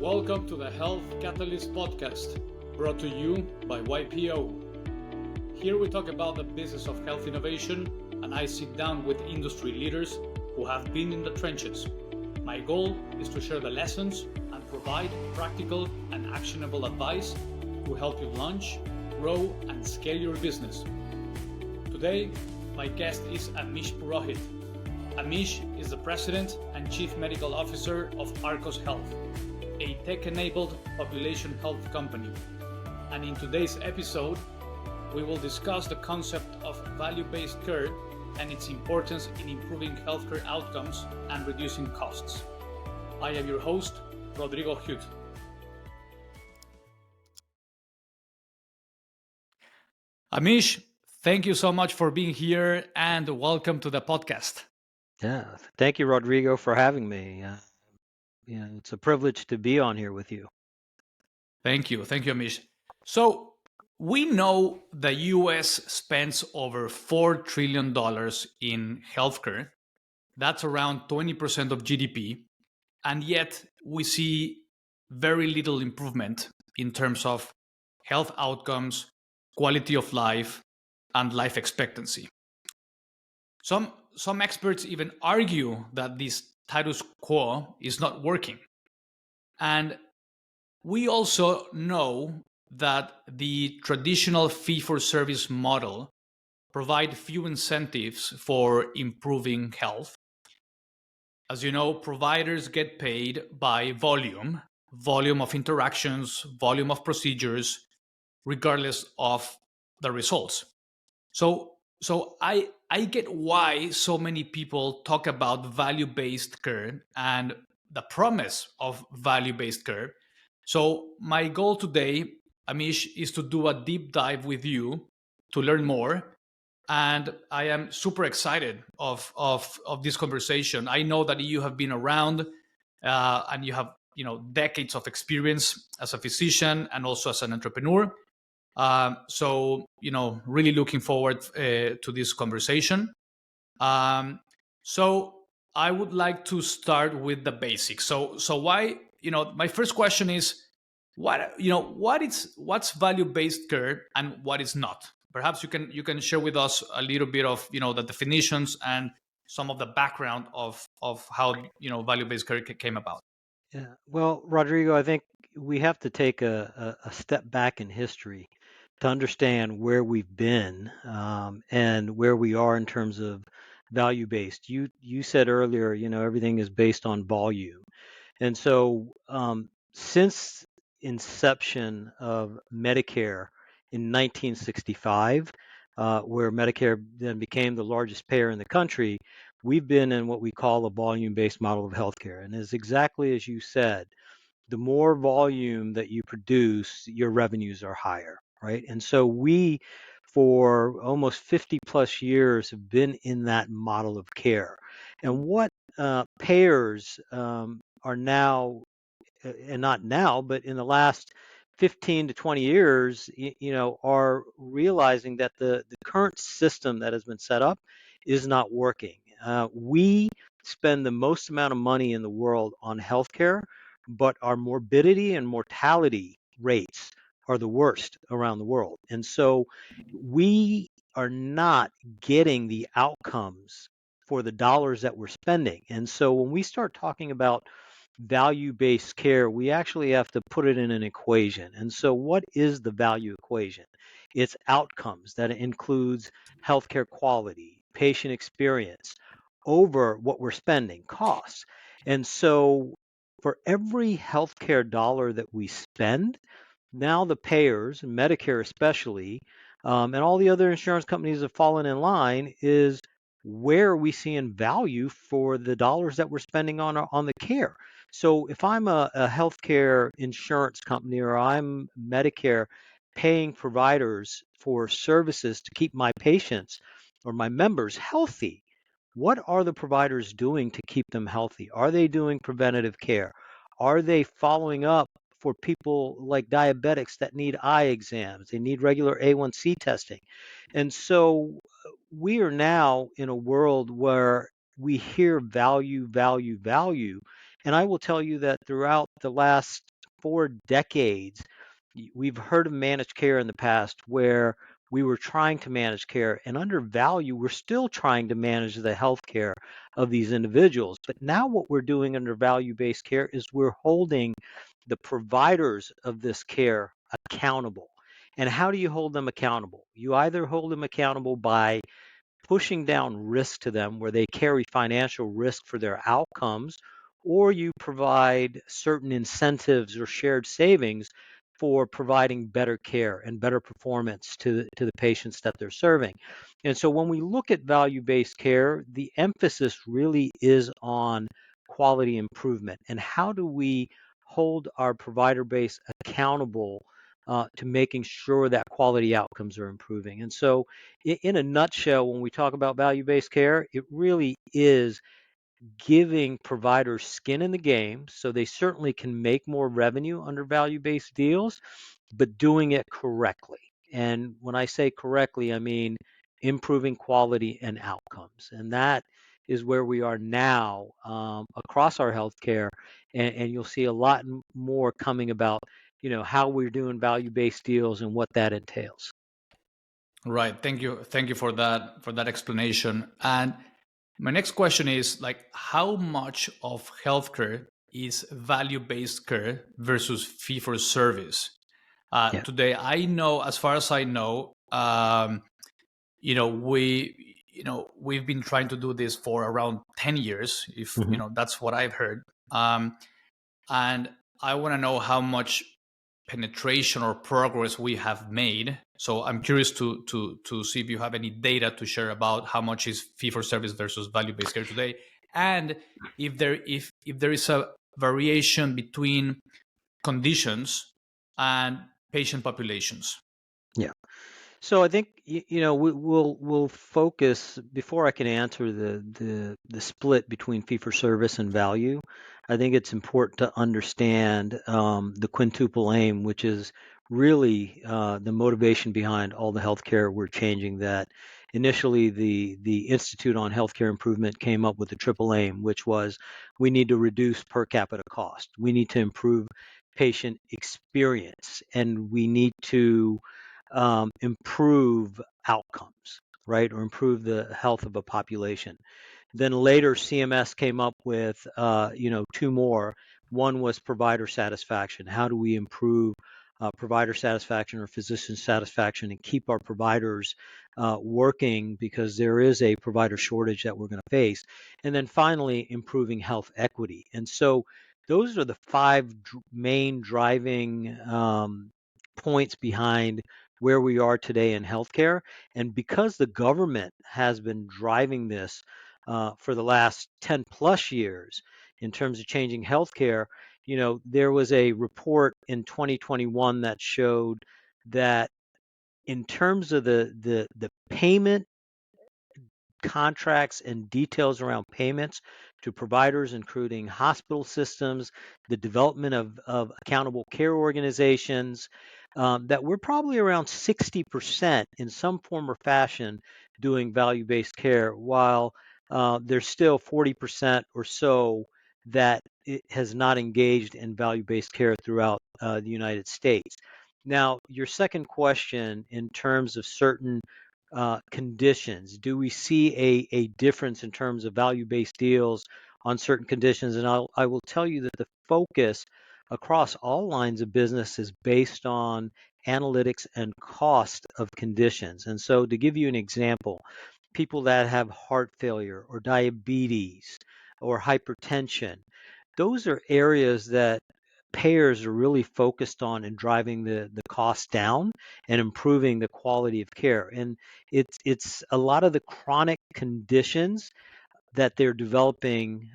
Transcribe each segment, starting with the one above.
Welcome to the Health Catalyst podcast, brought to you by YPO. Here we talk about the business of health innovation, and I sit down with industry leaders who have been in the trenches. My goal is to share the lessons and provide practical and actionable advice to help you launch, grow, and scale your business. Today, my guest is Amish Purohit. Amish is the President and Chief Medical Officer of Arcos Health, a tech-enabled population health company. And in today's episode, we will discuss the concept of value-based care and its importance in improving healthcare outcomes and reducing costs. I am your host, Rodrigo Hutt. Amish, thank you so much for being here and welcome to the podcast. Yeah, thank you, Rodrigo, for having me. It's a privilege to be on here with you. Thank you, Amish. So we know the US spends over $4 trillion in healthcare. That's around 20% of GDP. And yet we see very little improvement in terms of health outcomes, quality of life, and life expectancy. Some experts even argue that this status quo is not working. And we also know that the traditional fee-for-service model provide few incentives for improving health. As you know, providers get paid by volume of interactions, volume of procedures, regardless of the results. So I get why so many people talk about value-based care and the promise of value-based care. So my goal today, Amish, is to do a deep dive with you to learn more. And I am super excited of this conversation. I know that you have been around and you have decades of experience as a physician and also as an entrepreneur. So really looking forward to this conversation. So I would like to start with the basics. So why my first question is what's value-based care and what is not? Perhaps you can share with us a little bit of the definitions and some of the background of how value-based care came about. Yeah. Well, Rodrigo, I think we have to take a step back in history to understand where we've been and where we are in terms of value-based. You said earlier, everything is based on volume. And so since inception of Medicare in 1965, where Medicare then became the largest payer in the country, we've been in what we call a volume-based model of healthcare. And as exactly as you said, the more volume that you produce, your revenues are higher, right? And so we, for almost 50 plus years, have been in that model of care. And what payers are now, and not now, but in the last 15 to 20 years, are realizing that the current system that has been set up is not working. We spend the most amount of money in the world on healthcare, but our morbidity and mortality rates are the worst around the world. And so we are not getting the outcomes for the dollars that we're spending. And so when we start talking about value-based care, we actually have to put it in an equation. And so what is the value equation? It's outcomes that includes healthcare quality, patient experience over what we're spending, costs. And so for every healthcare dollar that we spend, now the payers, Medicare especially, and all the other insurance companies have fallen in line, is where are we seeing value for the dollars that we're spending on the care. So if I'm a healthcare insurance company or I'm Medicare paying providers for services to keep my patients or my members healthy, what are the providers doing to keep them healthy? Are they doing preventative care? Are they following up for people like diabetics that need eye exams? They need regular A1C testing. And so we are now in a world where we hear value, value, value. And I will tell you that throughout the last for decades, we've heard of managed care in the past where we were trying to manage care, and under value, we're still trying to manage the health care of these individuals. But now what we're doing under value-based care is we're holding the providers of this care accountable. And how do you hold them accountable? You either hold them accountable by pushing down risk to them where they carry financial risk for their outcomes, or you provide certain incentives or shared savings for providing better care and better performance to the patients that they're serving. And so when we look at value-based care, the emphasis really is on quality improvement and how do we hold our provider base accountable to making sure that quality outcomes are improving. And so in a nutshell, when we talk about value-based care, it really is giving providers skin in the game so they certainly can make more revenue under value-based deals, but doing it correctly. And when I say correctly, I mean improving quality and outcomes. And that is where we are now across our healthcare. And you'll see a lot more coming about, how we're doing value-based deals and what that entails. Right. Thank you for that explanation. And my next question is like, how much of healthcare is value-based care versus fee-for-service? Yeah. Today, I know, as far as I know, we've been trying to do this for around 10 years, if Hmm. that's what I've heard. And I want to know how much penetration or progress we have made. So I'm curious to see if you have any data to share about how much is fee for service versus value based care today, and if there is a variation between conditions and patient populations. Yeah. So I think we'll focus before I can answer the split between fee for service and value. I think it's important to understand the quintuple aim, which is really the motivation behind all the healthcare we're changing. That initially the Institute on Healthcare Improvement came up with the triple aim, which was we need to reduce per capita cost, we need to improve patient experience, and we need to improve outcomes, right, or improve the health of a population. Then later, CMS came up with, two more. One was provider satisfaction. How do we improve provider satisfaction or physician satisfaction and keep our providers working because there is a provider shortage that we're going to face? And then finally, improving health equity. And so those are the five main driving points behind where we are today in healthcare. And because the government has been driving this for the last 10 plus years in terms of changing healthcare, there was a report in 2021 that showed that in terms of the payment contracts and details around payments to providers, including hospital systems, the development of accountable care organizations, that we're probably around 60% in some form or fashion doing value based care, while there's still 40% or so that it has not engaged in value based care throughout the United States. Now, your second question in terms of certain conditions? Do we see a difference in terms of value-based deals on certain conditions? And I will tell you that the focus across all lines of business is based on analytics and cost of conditions. And so to give you an example, people that have heart failure or diabetes or hypertension, those are areas that payers are really focused on and driving the cost down and improving the quality of care. And it's a lot of the chronic conditions that they're developing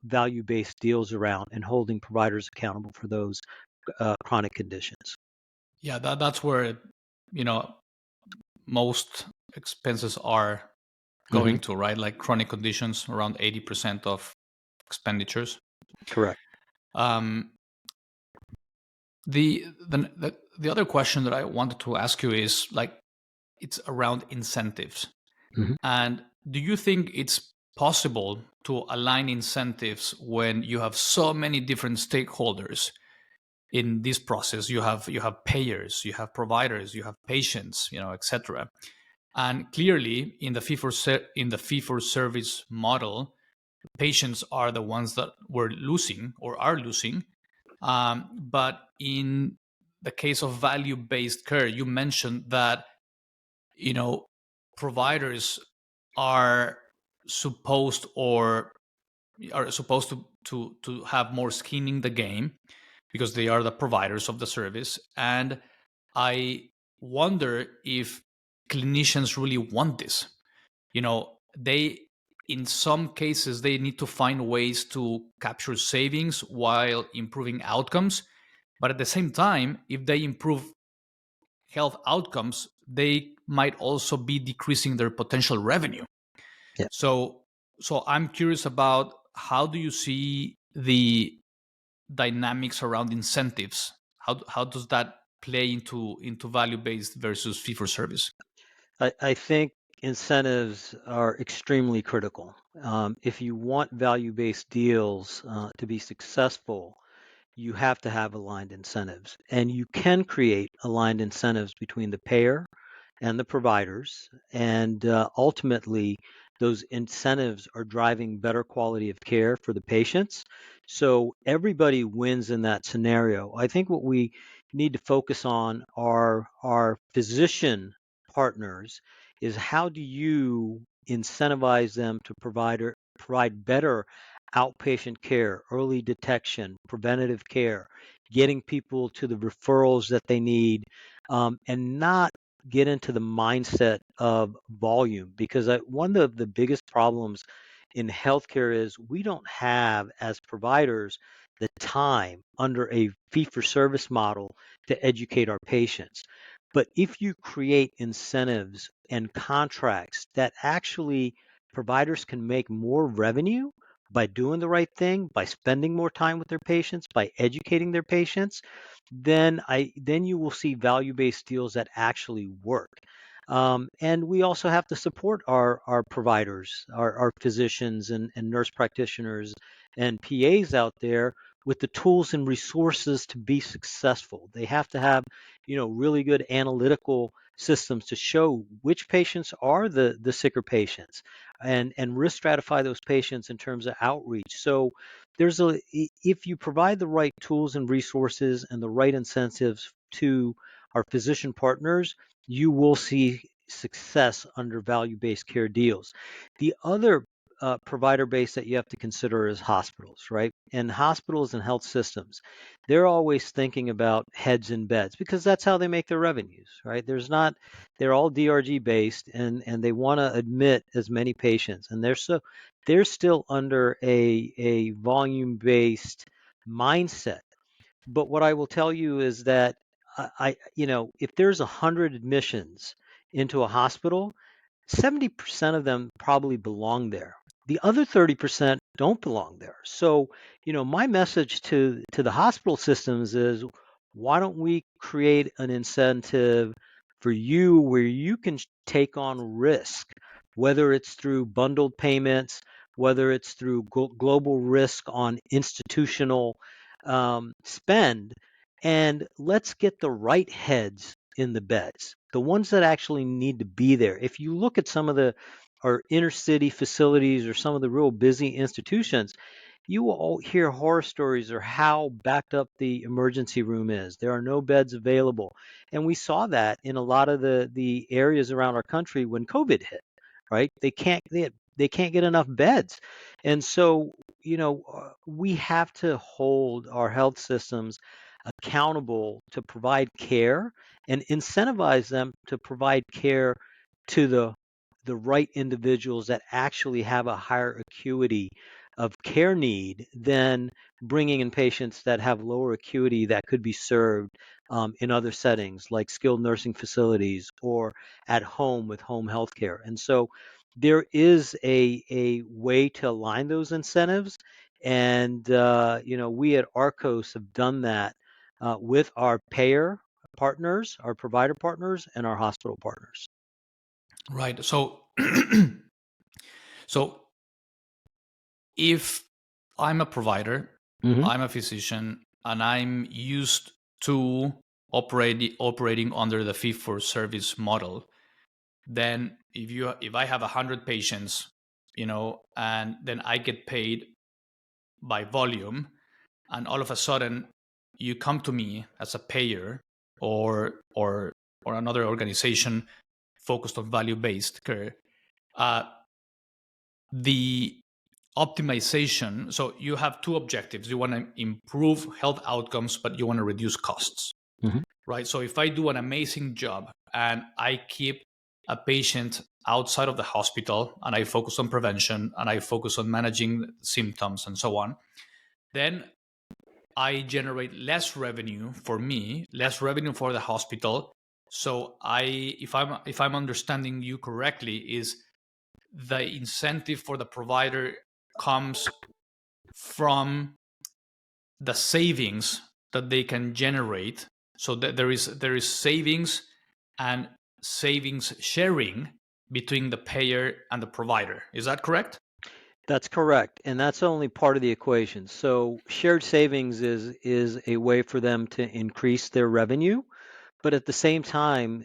value-based deals around and holding providers accountable for those chronic conditions. Yeah, that's where you know most expenses are Hmm. going to, right? Like chronic conditions, around 80% of expenditures. Correct. Um, the other question that I wanted to ask you is like, it's around incentives. Hmm. And do you think it's possible to align incentives when you have so many different stakeholders? in this process. You have payers, you have providers, you have patients, etc. And clearly, in the fee for service model, patients are the ones that were losing or are losing. But in the case of value based care, you mentioned that providers are supposed or are supposed to have more skin in the game because they are the providers of the service. And I wonder if clinicians really want this. They, in some cases, they need to find ways to capture savings while improving outcomes. But at the same time, if they improve health outcomes, they might also be decreasing their potential revenue. Yeah. So, I'm curious about, how do you see the dynamics around incentives? How does that play into value based versus fee for service? I think incentives are extremely critical. If you want value-based deals to be successful, you have to have aligned incentives. And you can create aligned incentives between the payer and the providers. And ultimately, those incentives are driving better quality of care for the patients. So everybody wins in that scenario. I think what we need to focus on are our physician partners is how do you incentivize them to provide better outpatient care, early detection, preventative care, getting people to the referrals that they need, and not get into the mindset of volume, because one of the biggest problems in healthcare is we don't have, as providers, the time under a fee for service model to educate our patients. But if you create incentives and contracts that actually providers can make more revenue by doing the right thing, by spending more time with their patients, by educating their patients, then you will see value-based deals that actually work. And we also have to support our providers, our physicians and nurse practitioners and PAs out there with the tools and resources to be successful. They have to have, really good analytical systems to show which patients are the sicker patients and risk stratify those patients in terms of outreach. So if you provide the right tools and resources and the right incentives to our physician partners, you will see success under value-based care deals. The other provider base that you have to consider is hospitals, right? And hospitals and health systems, they're always thinking about heads and beds because that's how they make their revenues, right? They're all DRG based and they want to admit as many patients, and they're still under a volume based mindset. But what I will tell you is that if there's 100 admissions into a hospital, 70% of them probably belong there. The other 30% don't belong there. So, my message to the hospital systems is, why don't we create an incentive for you where you can take on risk, whether it's through bundled payments, whether it's through global risk on institutional spend, and let's get the right heads in the beds, the ones that actually need to be there. If you look at some of our inner city facilities or some of the real busy institutions, you will all hear horror stories or how backed up the emergency room is. There are no beds available. And we saw that in a lot of the areas around our country when COVID hit, right? They can't get enough beds. And so, we have to hold our health systems accountable to provide care and incentivize them to provide care to the right individuals that actually have a higher acuity of care need than bringing in patients that have lower acuity that could be served in other settings like skilled nursing facilities or at home with home health care. And so there is a way to align those incentives. And, we at Arcos have done that with our payer partners, our provider partners, and our hospital partners. Right. So, if I'm a provider, Hmm. I'm a physician, and I'm used to operating under the fee for service model, then if I have 100 patients, and then I get paid by volume, and all of a sudden you come to me as a payer, or another organization focused on value based care, uh, the optimization. So you have two objectives: you want to improve health outcomes, but you want to reduce costs. Mhm. Right? So if I do an amazing job and I keep a patient outside of the hospital, and I focus on prevention, and I focus on managing symptoms and so on, then I generate less revenue for me, less revenue for the hospital. So if I'm understanding you correctly, is the incentive for the provider comes from the savings that they can generate. So that there is savings and savings sharing between the payer and the provider. Is that correct? That's correct, and that's only part of the equation. So shared savings is a way for them to increase their revenue, but at the same time,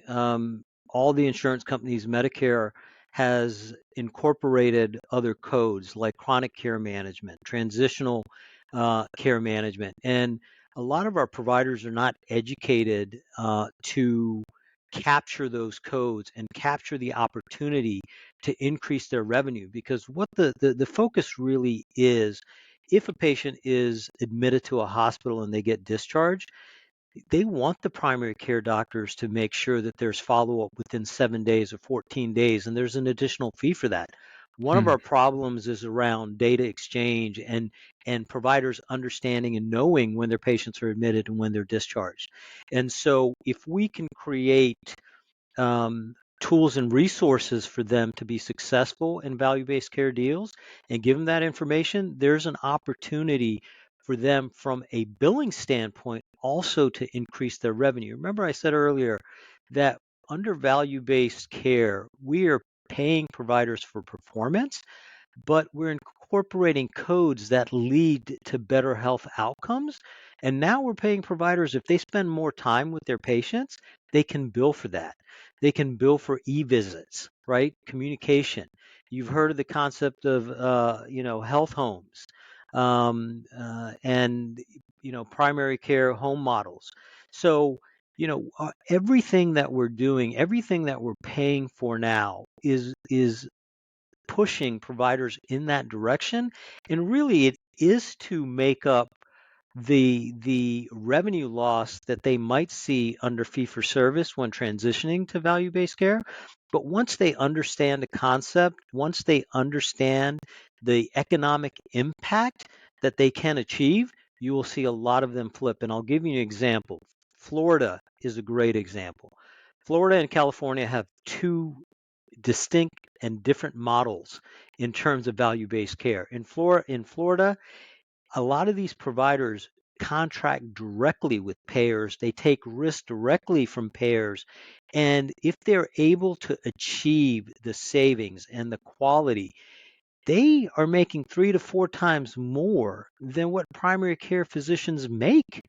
all the insurance companies, Medicare has incorporated other codes like chronic care management, transitional care management, and a lot of our providers are not educated to capture those codes and capture the opportunity to increase their revenue, because what the focus really is, if a patient is admitted to a hospital and they get discharged, they want the primary care doctors to make sure that there's follow-up within 7 days or 14 days, and there's an additional fee for that. One of Hmm. our problems is around data exchange and providers understanding and knowing when their patients are admitted and when they're discharged. And so if we can create tools and resources for them to be successful in value-based care deals and give them that information, there's an opportunity for them from a billing standpoint also to increase their revenue. Remember, I said earlier that under value-based care, we are paying providers for performance, but we're incorporating codes that lead to better health outcomes. And now we're paying providers, if they spend more time with their patients, they can bill for that. They can bill for e-visits, right? Communication. You've heard of the concept of, health homes, and, primary care home models. So, everything that we're doing, everything that we're paying for now is pushing providers in that direction. And really, it is to make up the revenue loss that they might see under fee for service when transitioning to value-based care. But once they understand the concept, once they understand the economic impact that they can achieve, you will see a lot of them flip. And I'll give you an example. Florida is a great example. Florida and California have two distinct and different models in terms of value-based care. In Florida, a lot of these providers contract directly with payers. They take risk directly from payers. And if they're able to achieve the savings and the quality, they are making 3 to 4 times more than what primary care physicians make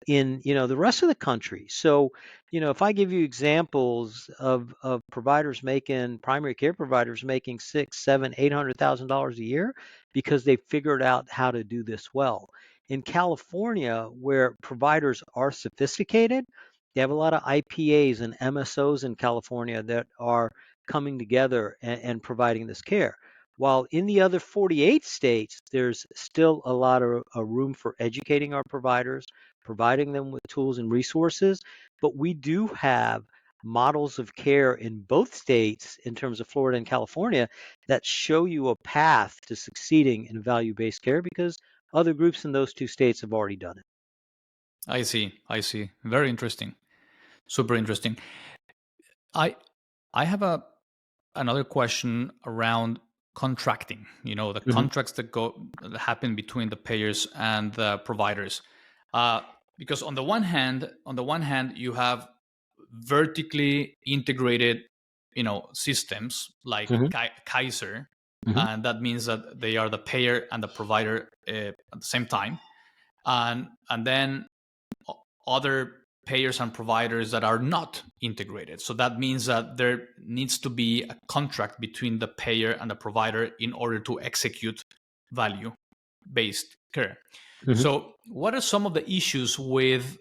in the rest of the country. So, if I give you examples of providers making primary care providers making six, seven, $800,000 a year because they figured out how to do this well. In California, where providers are sophisticated, they have a lot of IPAs and MSOs in California that are coming together and providing this care. While in the other 48 states, there's still a lot of room for educating our providers, providing them with tools and resources. But we do have models of care in both states, in terms of Florida and California, that show you a path to succeeding in value-based care because other groups in those two states have already done it. I see. Very interesting. Super interesting. I have another question around contracting. The Mhm. contracts that happen between the payers and the providers. Uh, because on the one hand, you have vertically integrated, systems like Mhm. Kaiser, Mhm. and that means that they are the payer and the provider at the same time. and then other payers and providers that are not integrated. So that means that there needs to be a contract between the payer and the provider in order to execute value based care. Hmm. So what are some of the issues with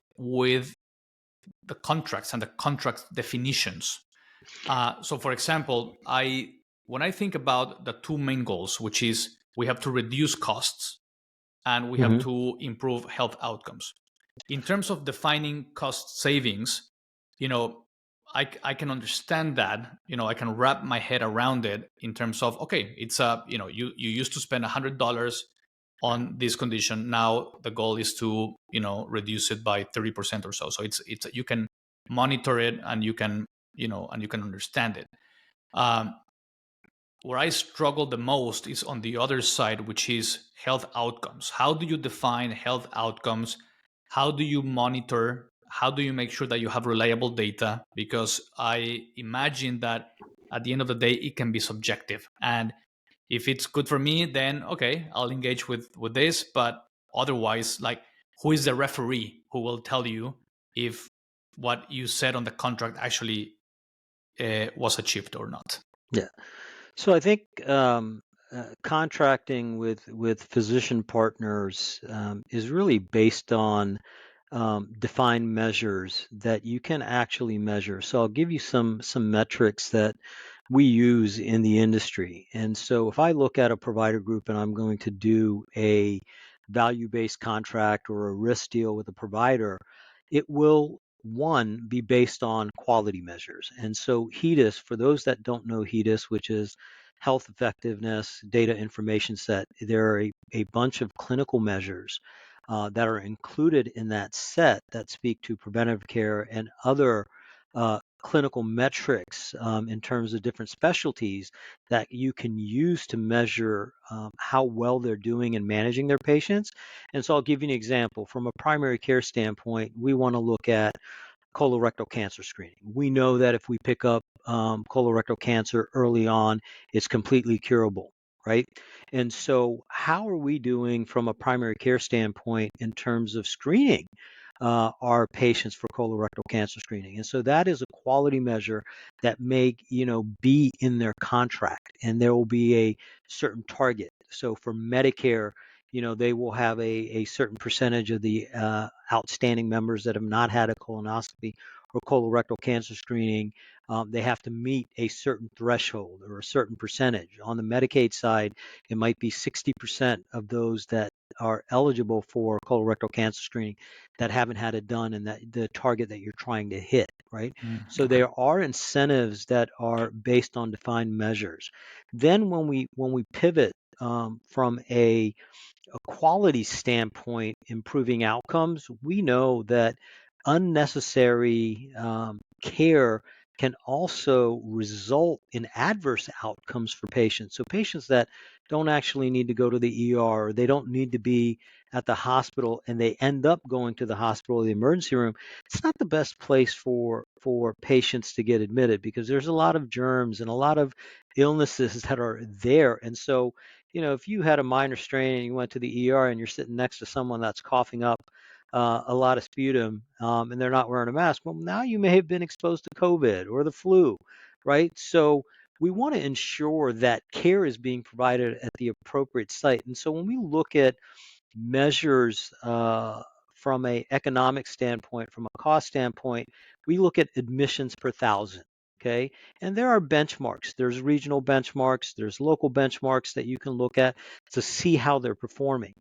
the contracts and the contract definitions? So for example, when I think about the two main goals, which is we have to reduce costs and we have Hmm. to improve health outcomes. In terms of defining cost savings, you know, I can understand that. I can wrap my head around it in terms of, okay, it's you used to spend $100 on this condition. Now the goal is to reduce it by 30% or so. So it's you can monitor it and you can understand it. Um, where I struggle the most is on the other side, which is health outcomes. How do you define health outcomes? How do you monitor? How do you make sure that you have reliable data? Because I imagine that at the end of the day, it can be subjective. And if it's good for me, then okay, I'll engage with this. But otherwise, like, who is the referee who will tell you if what you said on the contract actually was achieved or not? Yeah. So I think contracting with physician partners is really based on defined measures that you can actually measure. So I'll give you some metrics that we use in the industry. And so if I look at a provider group and I'm going to do a value-based contract or a risk deal with a provider, it will one be based on quality measures. And so HEDIS, for those that don't know HEDIS, which is health effectiveness data information set, there are a bunch of clinical measures that are included in that set that speak to preventive care and other clinical metrics in terms of different specialties that you can use to measure how well they're doing in managing their patients. And so I'll give you an example. From a primary care standpoint, we want to look at colorectal cancer screening. We know that if we pick up colorectal cancer early on, it's completely curable, right? And so, how are we doing from a primary care standpoint in terms of screening our patients for colorectal cancer screening? And so, that is a quality measure that may, be in their contract, and there will be a certain target. So, for Medicare, they will have a certain percentage of the outstanding members that have not had a colonoscopy or colorectal cancer screening. They have to meet a certain threshold or a certain percentage. On the Medicaid side, it might be 60% of those that are eligible for colorectal cancer screening that haven't had it done, and that the target that you're trying to hit, right? So Okay. there are incentives that are based on defined measures. Then when we pivot from a quality standpoint, improving outcomes, we know that unnecessary care can also result in adverse outcomes for patients. So patients that don't actually need to go to the ER, or they don't need to be at the hospital, and they end up going to the hospital or the emergency room, it's not the best place for patients to get admitted, because there's a lot of germs and a lot of illnesses that are there. And so if you had a minor strain and you went to the ER and you're sitting next to someone that's coughing up a lot of sputum and they're not wearing a mask, well, now you may have been exposed to COVID or the flu, right? So we want to ensure that care is being provided at the appropriate site. And so when we look at measures from a economic standpoint, from a cost standpoint, we look at admissions per thousand. Okay, and there are benchmarks. There's regional benchmarks. There's local benchmarks that you can look at to see how they're performing.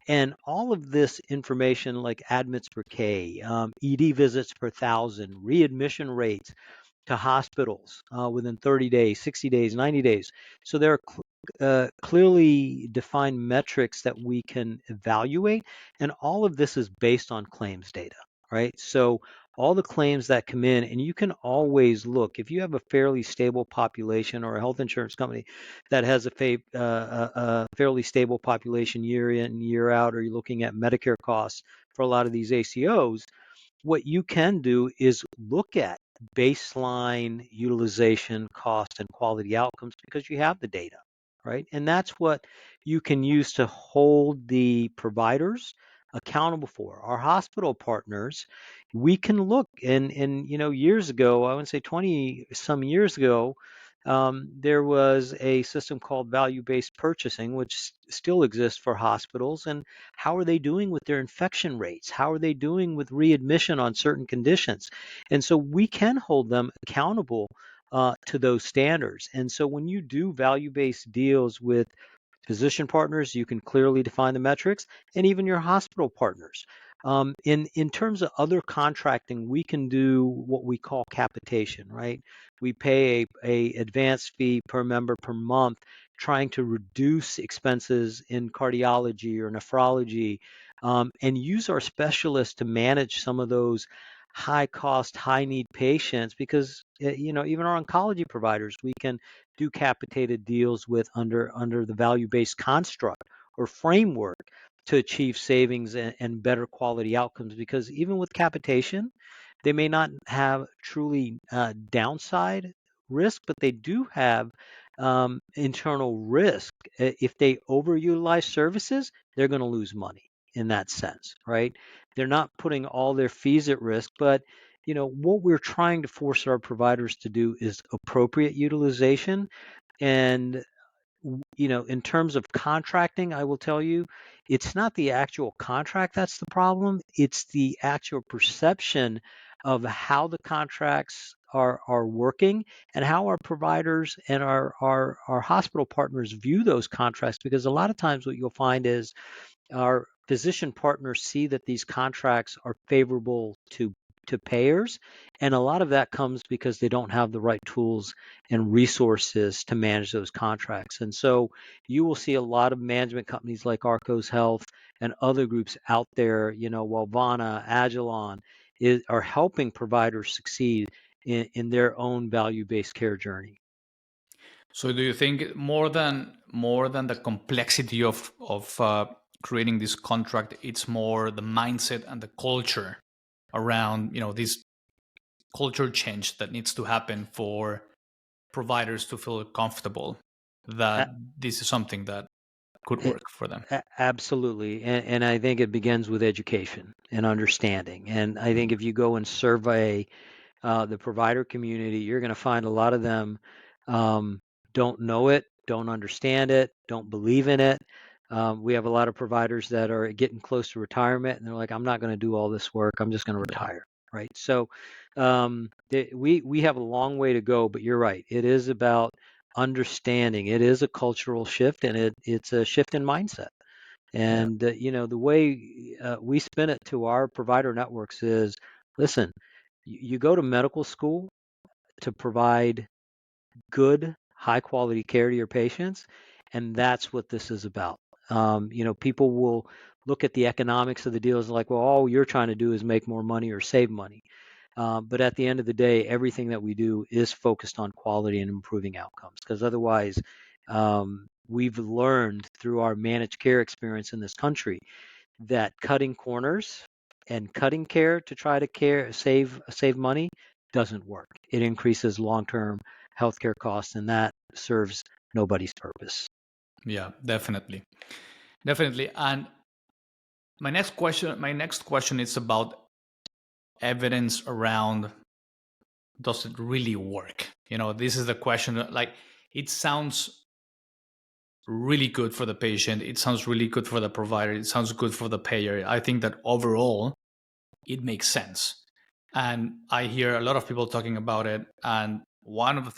And all of this information, like admits per K, ED visits per thousand, readmission rates to hospitals within 30 days, 60 days, 90 days. So there are clearly defined metrics that we can evaluate, and all of this is based on claims data, right? So all the claims that come in, and you can always look if you have a fairly stable population, or a health insurance company that has a fairly stable population year in, year out, or you're looking at Medicare costs for a lot of these ACOs. What you can do is look at baseline utilization, cost, and quality outcomes, because you have the data, right? And that's what you can use to hold the providers accountable for. Our hospital partners, we can look and years ago, I would say 20 some years ago, there was a system called value-based purchasing, which still exists for hospitals. And how are they doing with their infection rates? How are they doing with readmission on certain conditions? And so we can hold them accountable to those standards. And so when you do value-based deals with physician partners, you can clearly define the metrics, and even your hospital partners. In terms of other contracting, we can do what we call capitation, right? We pay a advance fee per member per month, trying to reduce expenses in cardiology or nephrology, and use our specialists to manage some of those high cost, high need patients, because even our oncology providers, we can do capitated deals with under the value-based construct or framework to achieve savings and better quality outcomes. Because even with capitation, they may not have truly downside risk, but they do have internal risk. If they overutilize services, they're going to lose money in that sense, right? They're not putting all their fees at risk, but what we're trying to force our providers to do is appropriate utilization. And in terms of contracting, I will tell you, it's not the actual contract that's the problem. It's the actual perception of how the contracts are working and how our providers and our hospital partners view those contracts. Because a lot of times what you'll find is our physician partners see that these contracts are favorable to payers, and a lot of that comes because they don't have the right tools and resources to manage those contracts. And so you will see a lot of management companies like Arcos Health and other groups out there, Walvana, Agilon, are helping providers succeed in their own value-based care journey. So do you think more than the complexity of creating this contract, it's more the mindset and the culture around this culture change that needs to happen for providers to feel comfortable that this is something that could A- work for them? Absolutely. And I think it begins with education and understanding. And I think if you go and survey the provider community, you're going to find a lot of them um, don't know it, don't understand it, don't believe in it. We have a lot of providers that are getting close to retirement, and they're like, "I'm not going to do all this work. I'm just going to Yeah. retire." Right. So we have a long way to go, but you're right. It is about understanding. It is a cultural shift, and it's a shift in mindset. Yeah. And the way we spin it to our provider networks is, listen, you go to medical school to provide good, high quality care to your patients, and that's what this is about. People will look at the economics of the deals like, well, all you're trying to do is make more money or save money. But at the end of the day, everything that we do is focused on quality and improving outcomes. Because otherwise, we've learned through our managed care experience in this country that cutting corners and cutting care to try to save money doesn't work. It increases long-term healthcare costs, and that serves nobody's purpose. Yeah, definitely. Definitely. And my next question is about evidence around, does it really work? This is the question. Like, it sounds really good for the patient. It sounds really good for the provider. It sounds good for the payer. I think that overall, it makes sense. And I hear a lot of people talking about it. And one of the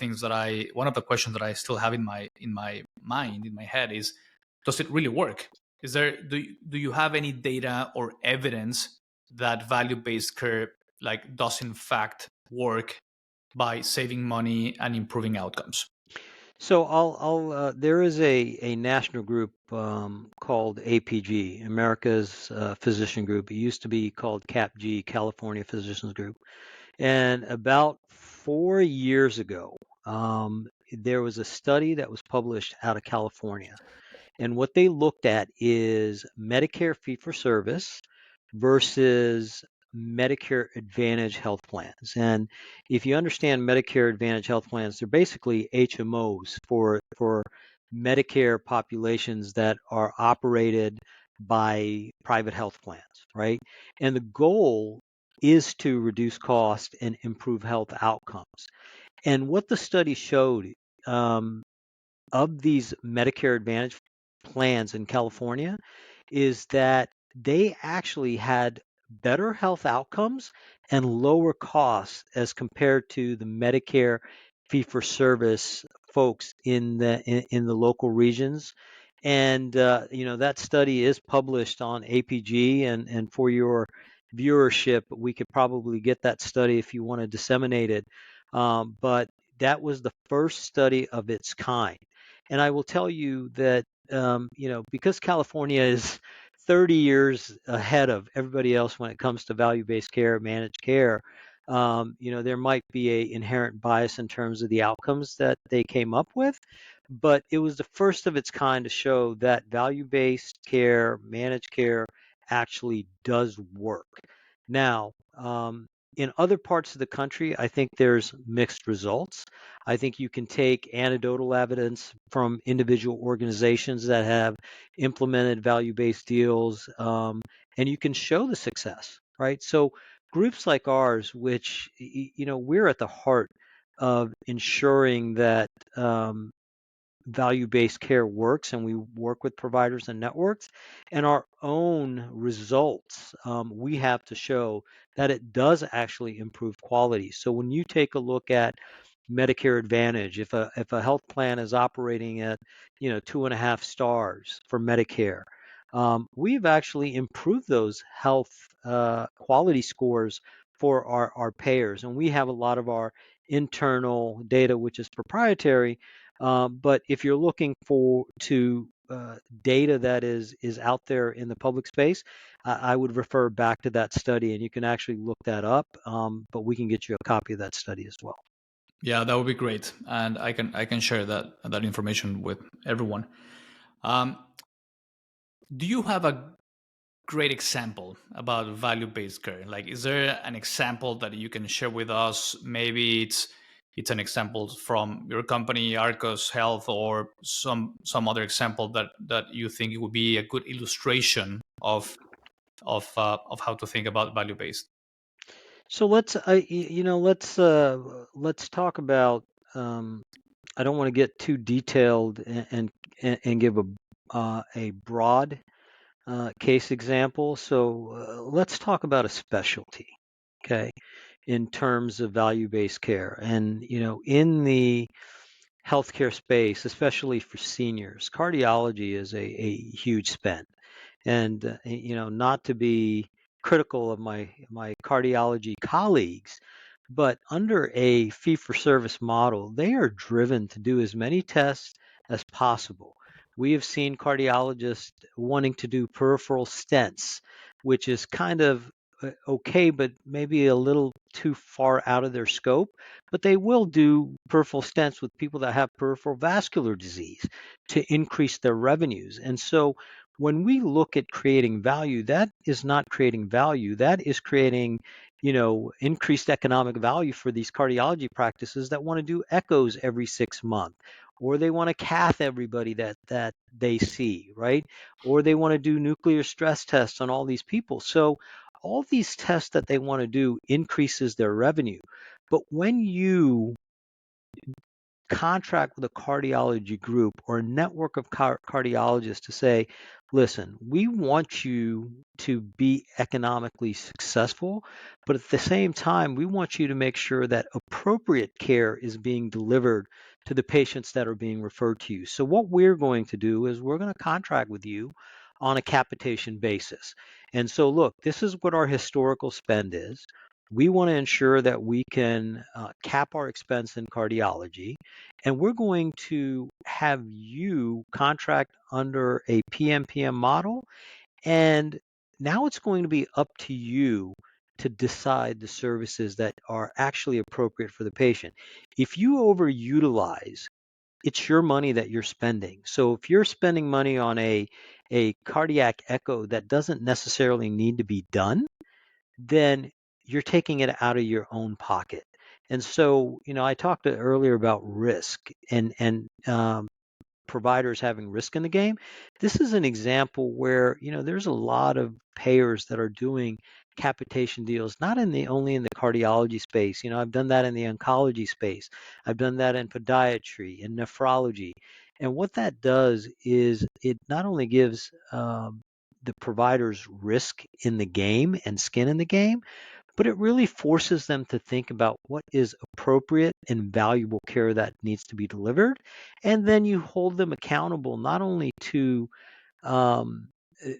questions that I still have in my mind, in my head, is, does it really work? Do you have any data or evidence that value-based care does in fact work by saving money and improving outcomes? So there is a national group called APG, America's Physician Group. It used to be called CAPG, California Physicians Group. And about 4 years ago, there was a study that was published out of California. And what they looked at is Medicare fee-for-service versus Medicare Advantage health plans. And if you understand Medicare Advantage health plans, they're basically HMOs for Medicare populations that are operated by private health plans, right? And the goal is to reduce cost and improve health outcomes. And what the study showed, um, of these Medicare Advantage plans in California is that they actually had better health outcomes and lower costs as compared to the Medicare fee for service folks in the local regions. And that study is published on APG, and for your viewership, we could probably get that study if you want to disseminate it. But that was the first study of its kind. And I will tell you that, because California is 30 years ahead of everybody else when it comes to value-based care, managed care, there might be a inherent bias in terms of the outcomes that they came up with, but it was the first of its kind to show that value-based care, managed care actually does work. Now, in other parts of the country, I think there's mixed results. I think you can take anecdotal evidence from individual organizations that have implemented value-based deals, and you can show the success, right? So groups like ours, which we're at the heart of ensuring that value-based care works, and we work with providers and networks, and our own results, we have to show that it does actually improve quality. So when you take a look at Medicare Advantage, if a health plan is operating at 2.5 stars for Medicare, we've actually improved those health quality scores for our payers, and we have a lot of our internal data, which is proprietary. But if you're looking for to data that is out there in the public space, I would refer back to that study, and you can actually look that up. But we can get you a copy of that study as well. Yeah, that would be great, and I can share that information with everyone. Um, do you have a great example about value-based care? Like, is there an example that you can share with us? Maybe it's an example from your company, Arcos Health, or some other example that you think it would be a good illustration of how to think about value-based. So let's talk about. Um, I don't want to get too detailed and give a broad case example. So let's talk about a specialty, okay, in terms of value-based care. And in the healthcare space, especially for seniors, cardiology is a huge spend. And not to be critical of my cardiology colleagues, but under a fee for service model, they are driven to do as many tests as possible. We have seen cardiologists wanting to do peripheral stents, which is kind of okay, but maybe a little too far out of their scope. But they will do peripheral stents with people that have peripheral vascular disease to increase their revenues. And so when we look at creating value, that is not creating value. That is creating, increased economic value for these cardiology practices that want to do echoes every 6 months, or they want to cath everybody that they see, right? Or they want to do nuclear stress tests on all these people. So all these tests that they want to do increases their revenue. But when you contract with a cardiology group or a network of cardiologists to say, listen, we want you to be economically successful, but at the same time, we want you to make sure that appropriate care is being delivered to the patients that are being referred to you. So, what we're going to do is we're going to contract with you on a capitation basis. And so, look, this is what our historical spend is. We want to ensure that we can cap our expense in cardiology, and we're going to have you contract under a PMPM model. And now it's going to be up to you to decide the services that are actually appropriate for the patient. If you overutilize, it's your money that you're spending. So if you're spending money on a cardiac echo that doesn't necessarily need to be done, then you're taking it out of your own pocket. And so, I talked earlier about risk, and providers having risk in the game. This is an example where, there's a lot of payers that are doing capitation deals, not in the only in the cardiology space. I've done that in the oncology space. I've done that in podiatry and nephrology. And what that does is it not only gives the providers risk in the game and skin in the game, but it really forces them to think about what is appropriate and valuable care that needs to be delivered. And then you hold them accountable not only to um,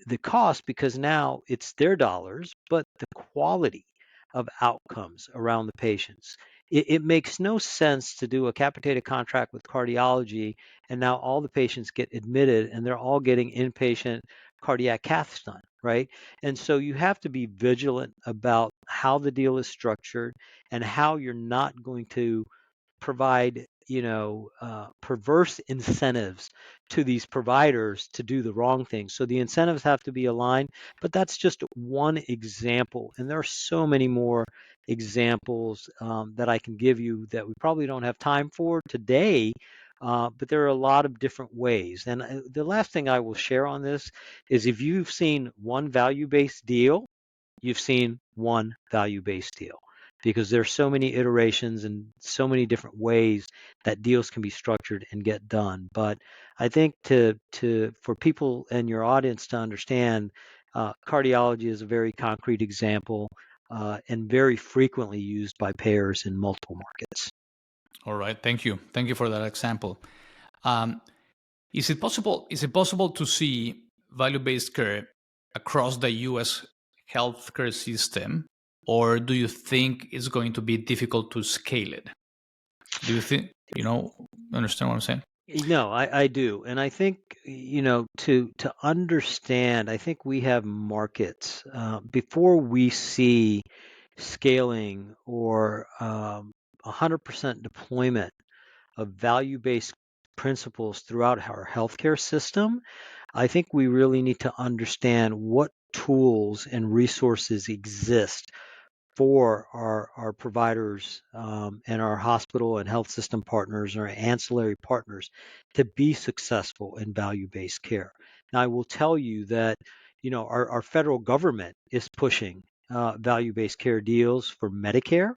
the cost, because now it's their dollars, but the quality of outcomes around the patients. It makes no sense to do a capitated contract with cardiology and now all the patients get admitted and they're all getting inpatient cardiac caths done, right? And so you have to be vigilant about how the deal is structured and how you're not going to provide perverse incentives to these providers to do the wrong thing. So the incentives have to be aligned, but that's just one example, and there are so many more examples that I can give you that we probably don't have time for today. But there are a lot of different ways. And the last thing I will share on this is if you've seen one value-based deal, you've seen one value-based deal, because there's so many iterations and so many different ways that deals can be structured and get done. But I think for people and your audience to understand, cardiology is a very concrete example and very frequently used by payers in multiple markets. All right, thank you. Thank you for that example. Um, is it possible? Is it possible to see value-based care across the U.S. healthcare system, or do you think it's going to be difficult to scale it? Do you think understand what I'm saying? No, I do. And I think, to understand, I think we have markets. Before we see scaling or 100% deployment of value-based principles throughout our healthcare system, I think we really need to understand what tools and resources exist for our providers and our hospital and health system partners or ancillary partners to be successful in value-based care. Now, I will tell you that our federal government is pushing value-based care deals for Medicare.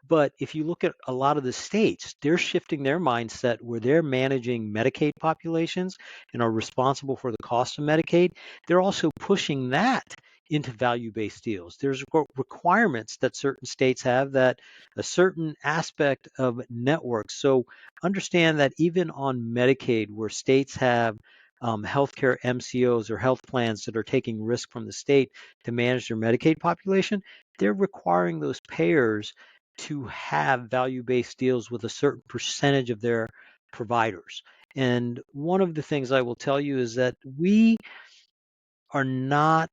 But if you look at a lot of the states, they're shifting their mindset where they're managing Medicaid populations and are responsible for the cost of Medicaid. They're also pushing that into value-based deals. There's requirements that certain states have that a certain aspect of networks. So understand that even on Medicaid, where states have healthcare MCOs or health plans that are taking risk from the state to manage their Medicaid population, they're requiring those payers to have value-based deals with a certain percentage of their providers. And one of the things I will tell you is that we are not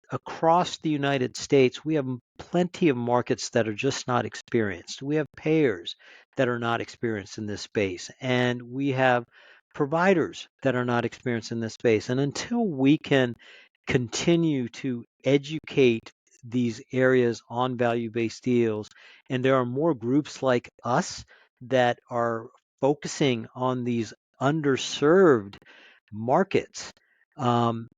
across the United States. We have plenty of markets that are just not experienced. We have payers that are not experienced in this space, and we have providers that are not experienced in this space. And until we can continue to educate these areas on value-based deals, and there are more groups like us that are focusing on these underserved markets, um,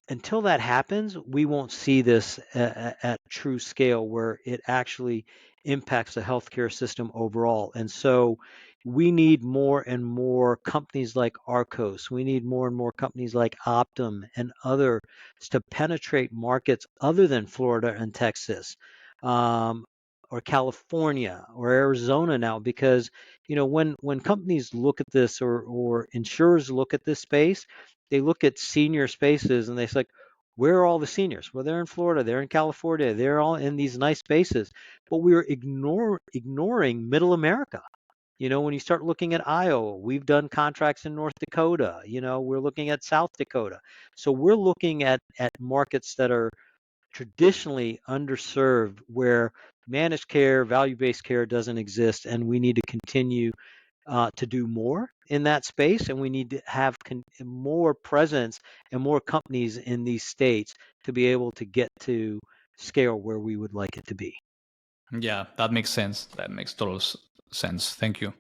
until that happens, we won't see this at true scale where it actually impacts the healthcare system overall. And so we need more and more companies like Arcos. We need more and more companies like Optum and others to penetrate markets other than Florida and Texas, or California or Arizona now, because when companies look at this, or insurers look at this space, they look at senior spaces and they say, like, where are all the seniors? Well, they're in Florida, they're in California, they're all in these nice spaces, but we're ignoring middle America. When you start looking at Iowa, we've done contracts in North Dakota, we're looking at South Dakota. So we're looking at markets that are traditionally underserved, where managed care, value-based care doesn't exist, and we need to continue to do more in that space, and we need to have more presence and more companies in these states to be able to get to scale where we would like it to be. Yeah, that makes sense. That makes total sense. Thank you.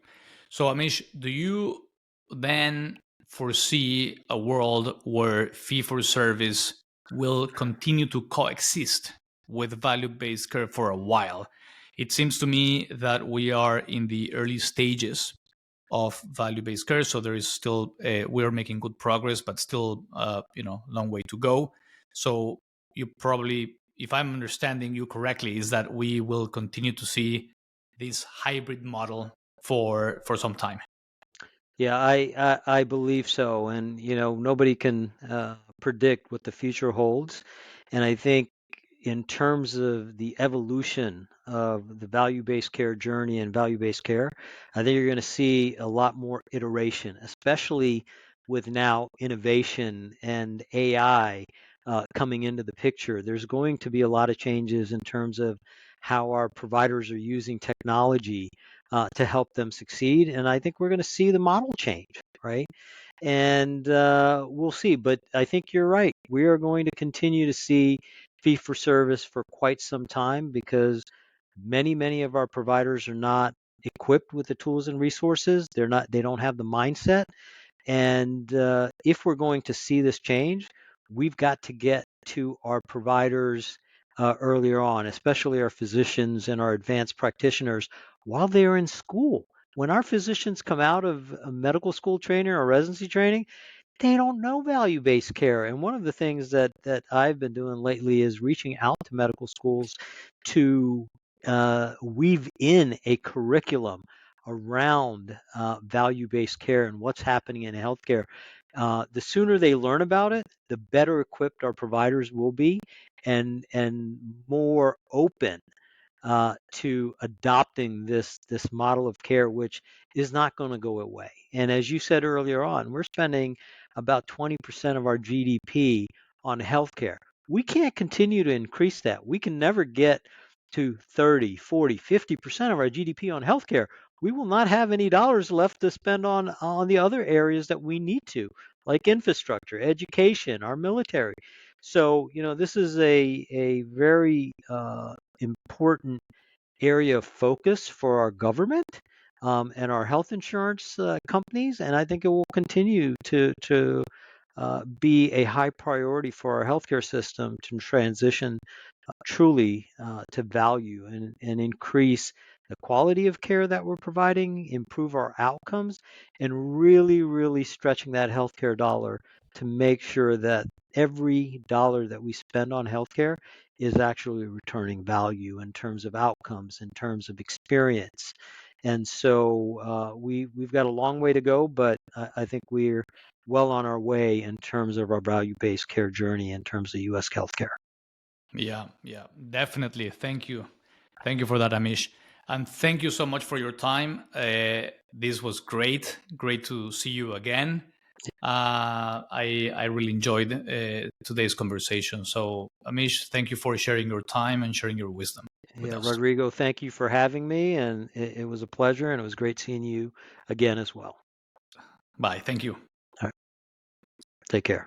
So, Amish, do you then foresee a world where fee for service will continue to coexist with value based care for a while. It seems to me that we are in the early stages of value based care, so there is still we are making good progress, but still long way to go. So you probably, if I'm understanding you correctly, is that we will continue to see this hybrid model for some time. Yeah, I believe so, and nobody can predict what the future holds, and I think in terms of the evolution of the value-based care journey and value-based care, I think you're going to see a lot more iteration, especially with now innovation and AI coming into the picture. There's going to be a lot of changes in terms of how our providers are using technology to help them succeed. And I think we're going to see the model change, right? And we'll see. But I think you're right. We are going to continue to see fee for service for quite some time because many of our providers are not equipped with the tools and resources. They don't have the mindset. And if we're going to see this change, we've got to get to our providers earlier on, especially our physicians and our advanced practitioners while they are in school. When our physicians come out of a medical school training or residency training, they don't know value-based care. And one of the things that I've been doing lately is reaching out to medical schools to weave in a curriculum around value-based care and what's happening in healthcare. The sooner they learn about it, the better equipped our providers will be, and more open to adopting this model of care, which is not going to go away. And as you said earlier on, we're spending about 20% of our GDP on healthcare. We can't continue to increase that. We can never get to 30, 40, 50% of our GDP on healthcare. We will not have any dollars left to spend on the other areas that we need to, like infrastructure, education, our military. So, this is a very important area of focus for our government and our health insurance companies, and I think it will continue to be a high priority for our healthcare system to transition truly to value and increase the quality of care that we're providing, improve our outcomes, and really stretching that healthcare dollar to make sure that every dollar that we spend on healthcare is actually returning value in terms of outcomes, in terms of experience. And so we've got a long way to go, but I think we're well on our way in terms of our value-based care journey in terms of U.S. healthcare. Yeah, definitely. Thank you for that, Amish, and thank you so much for your time. This was great to see you again. I really enjoyed today's conversation. So, Amish, thank you for sharing your time and sharing your wisdom with Yeah, us. Rodrigo, thank you for having me, and it was a pleasure, and it was great seeing you again as well. Bye. Thank you. All right, take care.